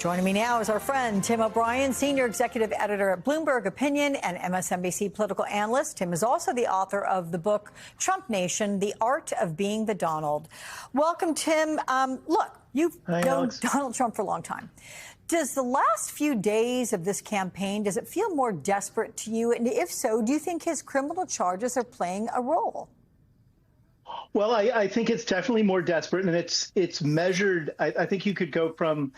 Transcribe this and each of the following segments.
Joining me now is our friend Tim O'Brien, Senior Executive Editor at Bloomberg Opinion and MSNBC political analyst. Tim is also the author of the book Trump Nation, The Art of Being the Donald. Welcome, Tim. Look, you've known Donald Trump for a long time. Does the last few days of this campaign, does it feel more desperate to you? And if so, do you think his criminal charges are playing a role? Well, I think it's definitely more desperate, and it's measured. I think you could go from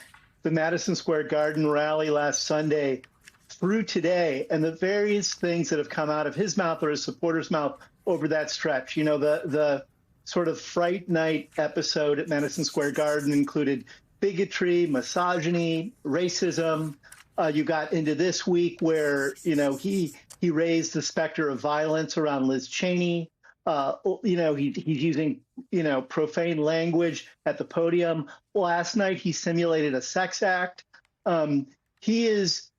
the Madison Square Garden rally last Sunday through today, and the various things that have come out of his mouth or his supporters' mouth over that stretch. You know, the sort of Fright Night episode at Madison Square Garden included bigotry, misogyny, racism. You got into this week where, you know, he raised the specter of violence around Liz Cheney. You know, he's using, you know, profane language at the podium. Last night, he simulated a sex act. He is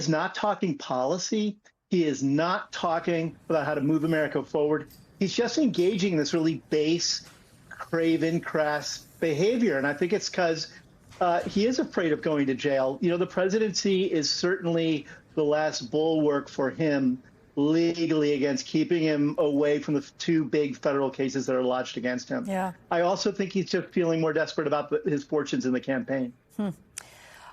not talking policy. He is not talking about how to move America forward. He's just engaging in this really base, craven, crass behavior. And I think it's because he is afraid of going to jail. You know, the presidency is certainly the last bulwark for him legally against keeping him away from the two big federal cases that are lodged against him. Yeah. I also think he's just feeling more desperate about his fortunes in the campaign.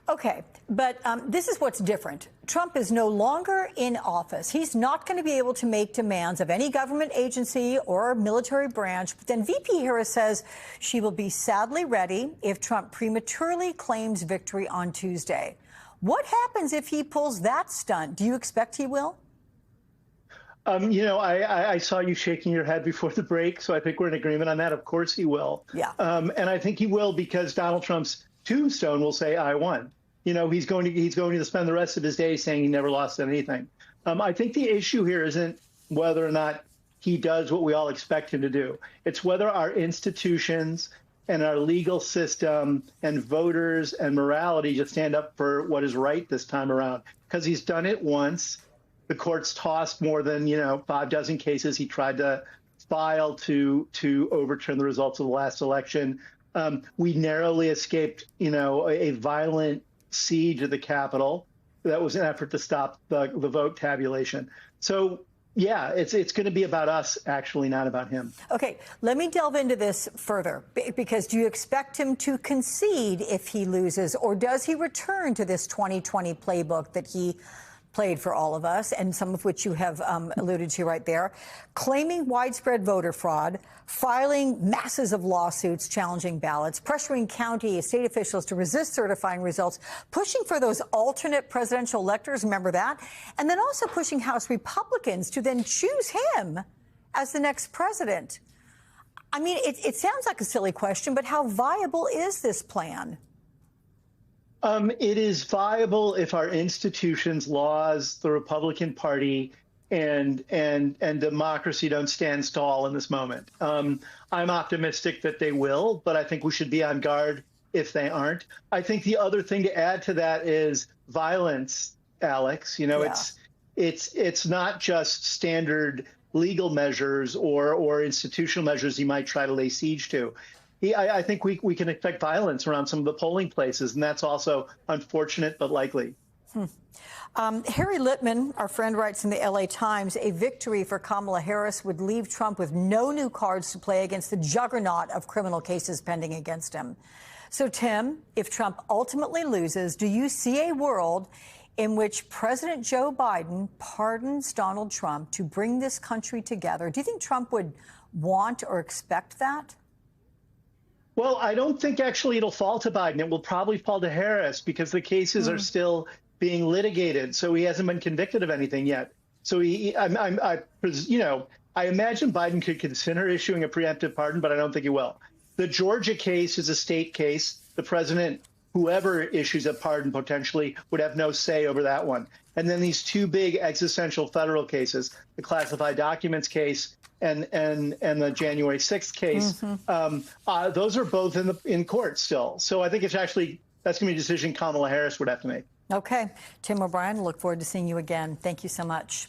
Okay, but this is what's different. Trump is no longer in office. He's not going to be able to make demands of any government agency or military branch. But then VP Harris says she will be sadly ready if Trump prematurely claims victory on Tuesday. What happens if he pulls that stunt? Do you expect he will? You know, I saw you shaking your head before the break, so I think we're in agreement on that. Of course he will. Yeah. And I think he will because Donald Trump's tombstone will say, "I won." You know, he's going to spend the rest of his days saying he never lost anything. I think the issue here isn't whether or not he does what we all expect him to do. It's whether our institutions and our legal system and voters and morality just stand up for what is right this time around. Because he's done it once. The court's tossed more than, 5 dozen cases he tried to file to overturn the results of the last election. We narrowly escaped, a violent siege of the Capitol. That was an effort to stop the vote tabulation. So, yeah, it's going to be about us, actually, not about him. Okay, let me delve into this further, because do you expect him to concede if he loses, or does he return to this 2020 playbook that he played for all of us, and some of which you have alluded to right there, claiming widespread voter fraud, filing masses of lawsuits challenging ballots, pressuring county state officials to resist certifying results, pushing for those alternate presidential electors, remember that, and then also pushing House Republicans to then choose him as the next president? I mean, it sounds like a silly question, but how viable is this plan? It is viable if our institutions, laws, the Republican Party, and democracy don't stand stall in this moment. I'm optimistic that they will, but I think we should be on guard if they aren't. I think the other thing to add to that is violence, Alex. It's not just standard legal measures or institutional measures you might try to lay siege to. I think we can expect violence around some of the polling places, and that's also unfortunate but likely. Harry Litman, our friend, writes in the LA Times, a victory for Kamala Harris would leave Trump with no new cards to play against the juggernaut of criminal cases pending against him. So, Tim, if Trump ultimately loses, do you see a world in which President Joe Biden pardons Donald Trump to bring this country together? Do you think Trump would want or expect that? Well, I don't think actually it'll fall to Biden. It will probably fall to Harris because the cases are still being litigated. So he hasn't been convicted of anything yet. So I imagine Biden could consider issuing a preemptive pardon, but I don't think he will. The Georgia case is a state case. The president, whoever issues a pardon potentially, would have no say over that one. And then these two big existential federal cases, the classified documents case and the January 6th case, those are both in court still. So I think that's going to be a decision Kamala Harris would have to make. Okay. Tim O'Brien, look forward to seeing you again. Thank you so much.